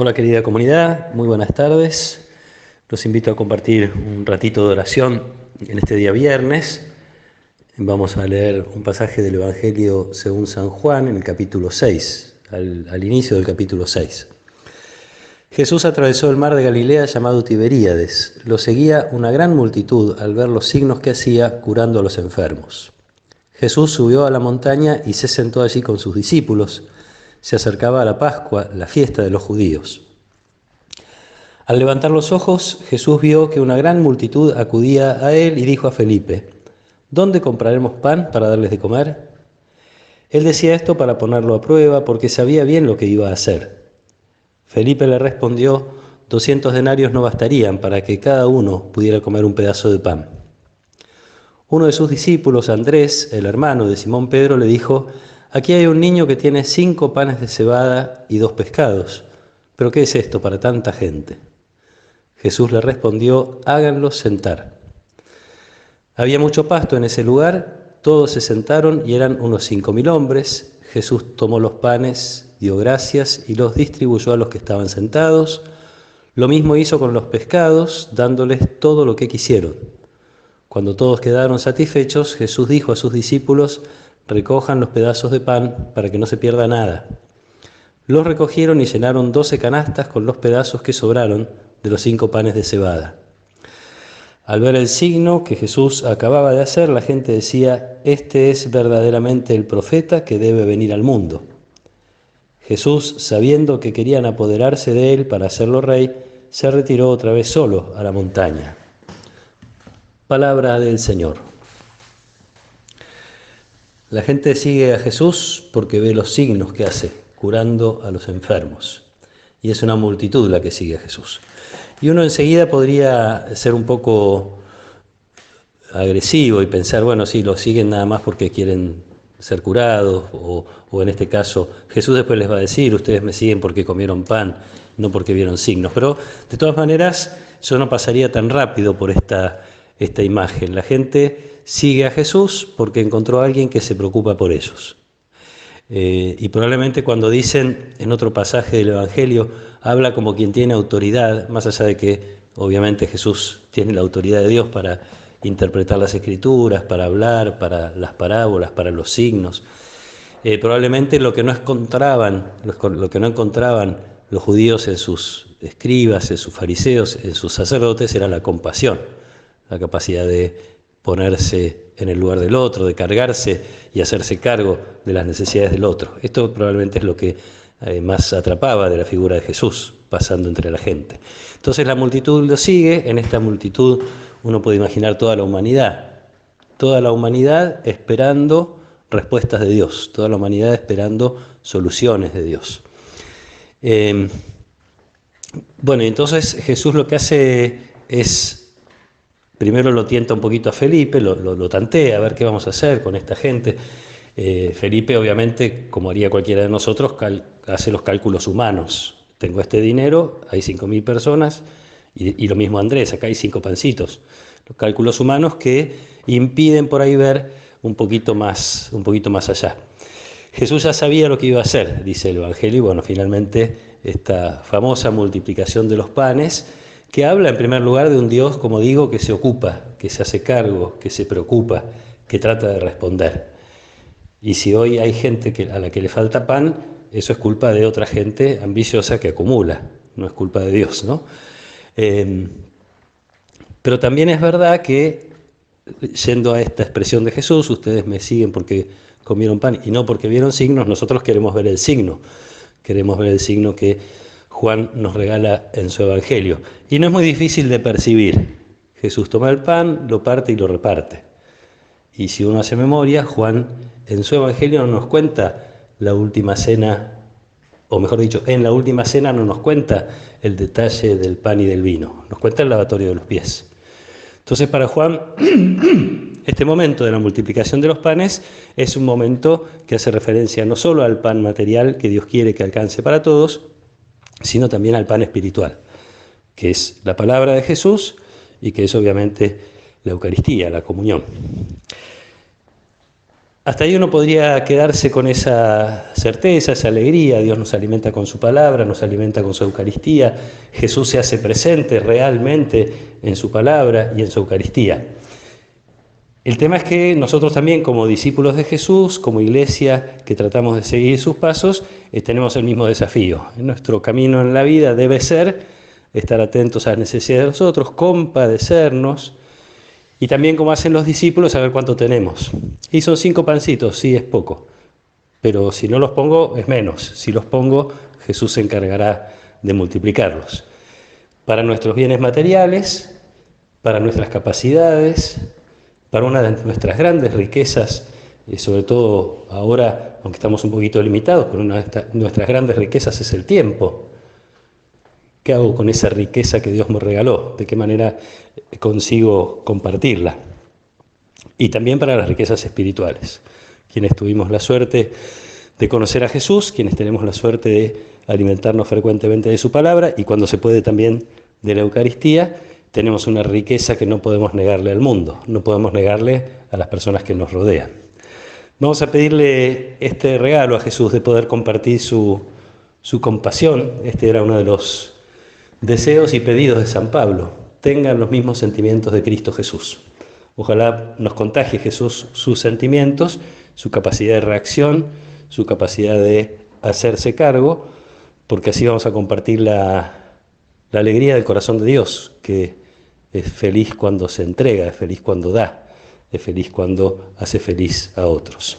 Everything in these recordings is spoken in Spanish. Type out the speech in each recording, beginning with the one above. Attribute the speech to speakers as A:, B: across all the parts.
A: Hola querida comunidad, muy buenas tardes. Los invito a compartir un ratito de oración en este día viernes. Vamos a leer un pasaje del Evangelio según San Juan en el capítulo 6, al inicio del capítulo 6. Jesús atravesó el mar de Galilea llamado Tiberíades. Lo seguía una gran multitud al ver los signos que hacía curando a los enfermos. Jesús subió a la montaña y se sentó allí con sus discípulos. Se acercaba a la Pascua, la fiesta de los judíos. Al levantar los ojos, Jesús vio que una gran multitud acudía a él y dijo a Felipe: ¿Dónde compraremos pan para darles de comer? Él decía esto para ponerlo a prueba, porque sabía bien lo que iba a hacer. Felipe le respondió: 200 denarios no bastarían para que cada uno pudiera comer un pedazo de pan. Uno de sus discípulos, Andrés, el hermano de Simón Pedro, le dijo: Aquí hay un niño que tiene 5 panes de cebada y 2 pescados. ¿Pero qué es esto para tanta gente? Jesús le respondió: háganlos sentar. Había mucho pasto en ese lugar, todos se sentaron y eran unos 5.000 hombres. Jesús tomó los panes, dio gracias y los distribuyó a los que estaban sentados. Lo mismo hizo con los pescados, dándoles todo lo que quisieron. Cuando todos quedaron satisfechos, Jesús dijo a sus discípulos: recojan los pedazos de pan para que no se pierda nada. Los recogieron y llenaron 12 canastas con los pedazos que sobraron de los 5 panes de cebada. Al ver el signo que Jesús acababa de hacer, la gente decía: este es verdaderamente el profeta que debe venir al mundo. Jesús, sabiendo que querían apoderarse de él para hacerlo rey, se retiró otra vez solo a la montaña. Palabra del Señor. La gente sigue a Jesús porque ve los signos que hace, curando a los enfermos. Y es una multitud la que sigue a Jesús. Y uno enseguida podría ser un poco agresivo y pensar, bueno, sí, lo siguen nada más porque quieren ser curados, o en este caso, Jesús después les va a decir: ustedes me siguen porque comieron pan, no porque vieron signos. Pero de todas maneras, yo no pasaría tan rápido por esta imagen. La gente sigue a Jesús porque encontró a alguien que se preocupa por ellos. Y probablemente cuando dicen en otro pasaje del Evangelio, habla como quien tiene autoridad, más allá de que obviamente Jesús tiene la autoridad de Dios para interpretar las Escrituras, para hablar, para las parábolas, para los signos. Probablemente lo que no encontraban los judíos en sus escribas, en sus fariseos, en sus sacerdotes, era la compasión, la capacidad de ponerse en el lugar del otro, de cargarse y hacerse cargo de las necesidades del otro. Esto probablemente es lo que más atrapaba de la figura de Jesús, pasando entre la gente. Entonces la multitud lo sigue. En esta multitud uno puede imaginar toda la humanidad esperando respuestas de Dios, toda la humanidad esperando soluciones de Dios. Bueno, entonces Jesús lo que hace es, primero lo tienta un poquito a Felipe, lo tantea, a ver qué vamos a hacer con esta gente. Felipe, obviamente, como haría cualquiera de nosotros, hace los cálculos humanos. Tengo este dinero, hay 5.000 personas, y lo mismo Andrés, acá hay 5 pancitos. Los cálculos humanos que impiden por ahí ver un poquito más allá. Jesús ya sabía lo que iba a hacer, dice el Evangelio, y bueno, finalmente esta famosa multiplicación de los panes, que habla en primer lugar de un Dios, como digo, que se ocupa, que se hace cargo, que se preocupa, que trata de responder. Y si hoy hay gente a la que le falta pan, eso es culpa de otra gente ambiciosa que acumula, no es culpa de Dios, ¿no? Pero también es verdad que, yendo a esta expresión de Jesús, ustedes me siguen porque comieron pan y no porque vieron signos, nosotros queremos ver el signo que Juan nos regala en su Evangelio. Y no es muy difícil de percibir. Jesús toma el pan, lo parte y lo reparte. Y si uno hace memoria, Juan en su Evangelio no nos cuenta la última cena, o mejor dicho, en la última cena no nos cuenta el detalle del pan y del vino, nos cuenta el lavatorio de los pies. Entonces para Juan, este momento de la multiplicación de los panes es un momento que hace referencia no solo al pan material que Dios quiere que alcance para todos, sino también al pan espiritual, que es la palabra de Jesús y que es obviamente la Eucaristía, la comunión. Hasta ahí uno podría quedarse con esa certeza, esa alegría. Dios nos alimenta con su palabra, nos alimenta con su Eucaristía. Jesús se hace presente realmente en su palabra y en su Eucaristía. El tema es que nosotros también, como discípulos de Jesús, como iglesia que tratamos de seguir sus pasos, tenemos el mismo desafío. Nuestro camino en la vida debe ser estar atentos a las necesidades de los otros, compadecernos, y también, como hacen los discípulos, saber cuánto tenemos. Y son 5 pancitos, sí, es poco. Pero si no los pongo, es menos. Si los pongo, Jesús se encargará de multiplicarlos. Para nuestros bienes materiales, para nuestras capacidades, para una de nuestras grandes riquezas, sobre todo ahora, aunque estamos un poquito limitados, pero una de nuestras grandes riquezas es el tiempo. ¿Qué hago con esa riqueza que Dios me regaló? ¿De qué manera consigo compartirla? Y también para las riquezas espirituales. Quienes tuvimos la suerte de conocer a Jesús, quienes tenemos la suerte de alimentarnos frecuentemente de su palabra y cuando se puede también de la Eucaristía, tenemos una riqueza que no podemos negarle al mundo, no podemos negarle a las personas que nos rodean. Vamos a pedirle este regalo a Jesús de poder compartir su compasión. Este era uno de los deseos y pedidos de San Pablo. Tengan los mismos sentimientos de Cristo Jesús. Ojalá nos contagie Jesús sus sentimientos, su capacidad de reacción, su capacidad de hacerse cargo, porque así vamos a compartir la alegría del corazón de Dios, que es feliz cuando se entrega, es feliz cuando da, es feliz cuando hace feliz a otros.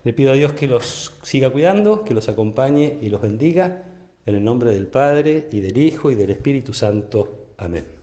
A: Le pido a Dios que los siga cuidando, que los acompañe y los bendiga, en el nombre del Padre, y del Hijo, y del Espíritu Santo. Amén.